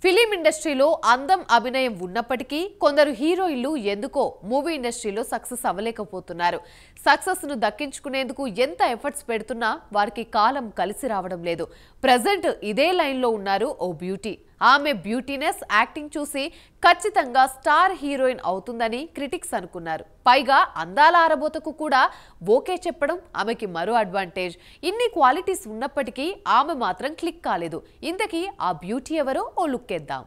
Film ఇండస్ట్రీలో అందం అభినయం ఉన్నప్పటికీ కొందరు హీరోయిన్లు ఎందుకో మూవీ ఇండస్ట్రీలో సక్సెస్ అవ్వలేకపోతున్నారు. సక్సెస్ ను దక్కించుకునేందుకు ఎంత ఎఫర్ట్స్ పెడుతున్నా వారికి కాలం కలిసి రావడం లేదు. ప్రెజెంట్ ఇదే లైన్ లో ఉన్నారు ఓ బ్యూటీ. ఆమె బ్యూటీనెస్ యాక్టింగ్ చూసి ఖచ్చితంగా స్టార్ హీరోయిన్ అవుతుందని క్రిటిక్స్ అనుకున్నారు. పైగా అందాల ఆరబోతకు కూడా ఓకే చెప్పడం ఆమెకి మరో అడ్వాంటేజ్. ఇన్ని క్వాలిటీస్ ఉన్నప్పటికీ ఆమె మాత్రం క్లిక్ కాలేదు. ఇంతకీ ఆ బ్యూటీ ఎవరో ఓ లుక్ వేద్దాం.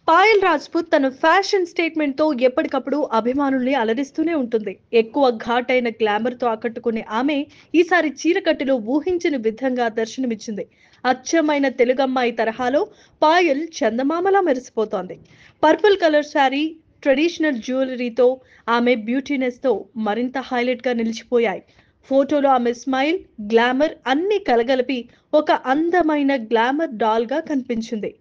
పాయల్ రాజ్పుత్ తన ఫ్యాషన్ స్టేట్మెంట్ తో ఎప్పటికప్పుడు అభిమానుల్ని అలరిస్తూనే ఉంటుంది. ఎక్కువ ఘాటైన గ్లామర్ తో ఆకట్టుకునే ఆమె ఈసారి చీరకట్టులో ఊహించని విధంగా దర్శనమిచ్చింది. అచ్చమైన తెలుగమ్మాయి తరహాలో పాయల్ చందమామలా మెరిసిపోతోంది. పర్పుల్ కలర్ శారీ, ట్రెడిషనల్ జ్యువెలరీతో ఆమె బ్యూటీనెస్ తో మరింత హైలైట్ గా నిలిచిపోయాయి. ఫోటోలో ఆమె స్మైల్, గ్లామర్ అన్ని కలగలిపి ఒక అందమైన గ్లామర్ డాల్ గా కనిపించింది.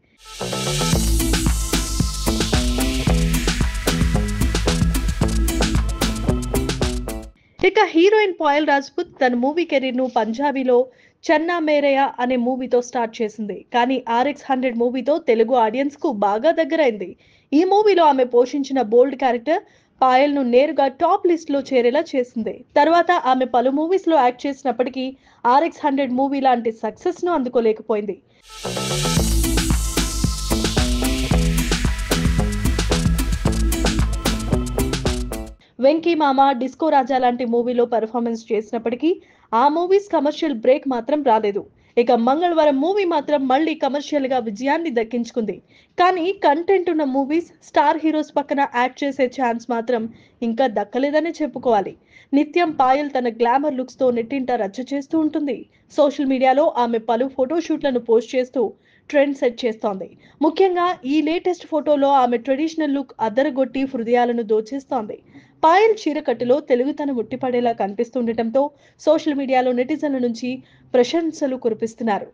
ఇక హీరోయిన్ పాయల్ రాజ్పుత్ తన మూవీ కెరీర్ ను పంజాబీలో చన్నా మేరయా అనే మూవీతో స్టార్ట్ చేసింది. కానీ RX100 మూవీతో తెలుగు ఆడియన్స్ కు బాగా దగ్గరైంది. ఈ మూవీలో ఆమె పోషించిన బోల్డ్ క్యారెక్టర్ పాయల్ ను నేరుగా టాప్ లిస్ట్ లో చేరేలా చేసింది. తర్వాత ఆమె పలు మూవీస్ లో యాక్ట్ చేసినప్పటికీ RX100 మూవీ లాంటి సక్సెస్ ను అందుకోలేకపోయింది. వెంకీ మామ, డిస్కో రాజా లాంటి మూవీలో పెర్ఫార్మెన్స్ చేసినప్పటికీ ఆ మూవీస్ కమర్షియల్ బ్రేక్ మాత్రం రాలేదు. ఇక మంగళవారం మూవీ మాత్రం మళ్ళీ కమర్షియల్ గా విజయాన్ని దక్కించుకుంది. కానీ కంటెంట్ ఉన్న మూవీస్, స్టార్ హీరోస్ పక్కన యాక్ట్ చేసే ఛాన్స్ మాత్రం ఇంకా దక్కలేదనే చెప్పుకోవాలి. నిత్యం పాయల్ తన గ్లామర్ లుక్స్ తో నెట్టింట రచ్చ చేస్తూ ఉంటుంది. సోషల్ మీడియాలో ఆమె పలు ఫోటోషూట్లను పోస్ట్ చేస్తూ ట్రెండ్ సెట్ చేస్తోంది. ముఖ్యంగా ఈ లేటెస్ట్ ఫోటోలో ఆమె ట్రెడిషనల్ లుక్ అదరగొట్టి హృదయాలను దోచేస్తోంది. పాయల్ చీరకట్టులో తెలుగుతనం ఉట్టిపడేలా కనిపిస్తుండటంతో సోషల్ మీడియాలో నెటిజన్ల నుంచి ప్రశంసలు కురిపిస్తున్నారు.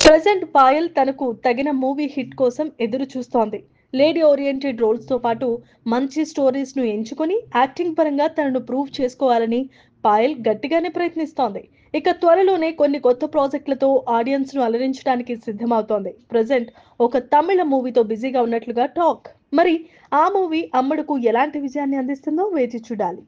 ప్రెజెంట్ పాయల్ తనకు తగిన మూవీ హిట్ కోసం ఎదురు చూస్తోంది. లేడీ ఓరియంటెడ్ రోల్స్ తో పాటు మంచి స్టోరీస్ ను ఎంచుకొని యాక్టింగ్ పరంగా తనను ప్రూవ్ చేసుకోవాలని పాయల్ గట్టిగానే ప్రయత్నిస్తోంది. ఇక త్వరలోనే కొన్ని కొత్త ప్రాజెక్టులతో ఆడియన్స్ ను అలరించడానికి సిద్ధమవుతోంది. ప్రెజెంట్ ఒక తమిళ మూవీతో బిజీగా ఉన్నట్లుగా టాక్. మరి ఆ మూవీ అమ్మడుకు ఎలాంటి విజయాన్ని అందిస్తుందో వేచి చూడాలి.